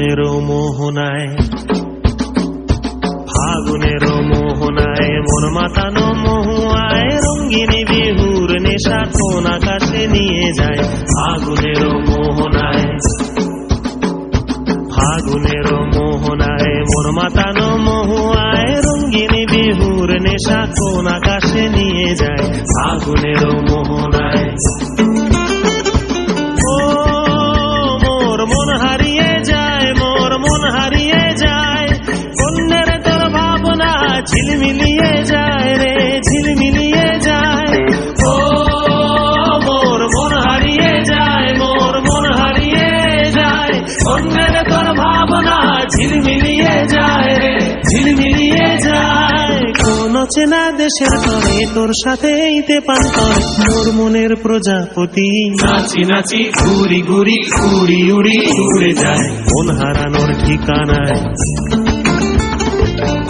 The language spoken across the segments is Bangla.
ফাগুনের মোহনায়, ফাগুনের মোহনায় মন মাতানো মহুয়ায় রঙ্গিনী বিহুর নেশা কোন আকাশে নিয়ে যায়। ফাগুনের মোহনায়, ফাগুনের মোহনায় মন মাতানো মহুয়ায় রঙ্গিনী বিহুর নেশা কোন আকাশে নিয়ে যায়। ফাগুনের মোহনায় ও মোর মন হারিয়ে যায়, মোর মন হারিয়ে যায়, অন্যের তোর ভাবনা ঝিলমিলিয়ে যায় রে, ঝিলমিলিয়ে যায়। ও মোর মন হারিয়ে যায়, মোর মন হারিয়ে যায়, অন্যের তোর ভাবনা ঝিলমিলিয়ে যায় রে, ঝিলমিলিয়ে যায়। কোন চেনা দেশের তরে তোর সাথে এইতে পান্তর মোর মনের প্রজাপতি নাচি নাচি ঘুরি ঘুরি উড়ি উড়ি উড়ে যায় মন হারানোর ঠিকানায়।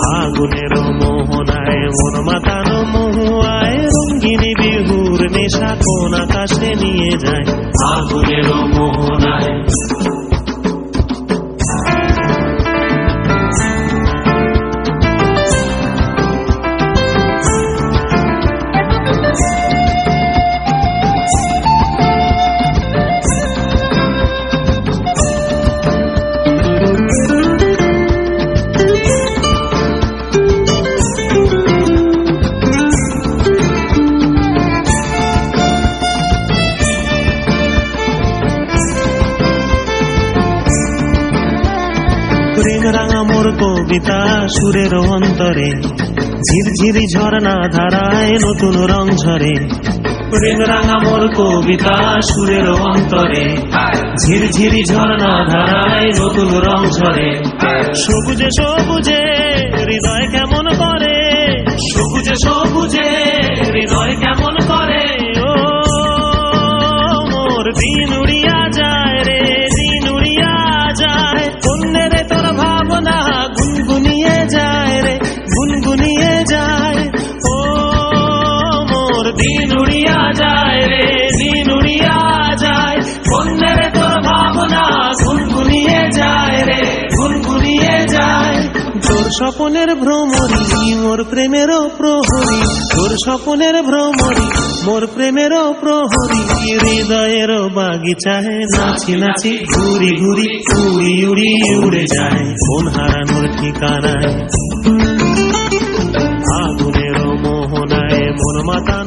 ফাগুনের মোহনায় মন মাতানো মহুয়ায় রঙ্গিনী বিহুর নেশা কোন আকাশে নিয়ে যায়। ফাগুনের মোহনায় প্রেম রাঙা মোর কবিতা সুরের অন্তরে ঝিরঝিরি ঝর্ণা ধারায় নতুন রং ঝরে। প্রেম রাঙা মোর কবিতা সুরের অন্তরে ঝিরঝিরি ঝর্ণা ধারায় নতুন রং ঝরে। সবুজে সবুজে হৃদয় কেমন করে, সবুজে সবুজে হৃদয় কেমন করে। ও মোর দিন উড়িয়া যায় রে, দিন উড়িয়া যায়, অন্যের তোর ভাবনা গুনগুনিয়ে যায় রে, গুনগুনিয়ে যায়। ও মোর দিন উড়িয়া যায় রে, দিন উড়িয়া যায়, অন্যের তোর ভাবনা গুনগুনিয়ে যায় রে, গুনগুনিয়ে যায়। তোর স্বপনের ভ্রমরি মোর প্রেমেরও প্রহরী, তোর স্বপনের ভ্রমরি মোর প্রেমেরও প্রহরী। হৃদয়ের বাগিচায় নাচি নাচি ঘুরি ঘুরি উড়ি উড়ি উড়ে যায় মন হারানোর ঠিকানায়। ফাগুনের মোহনায় মন মাতা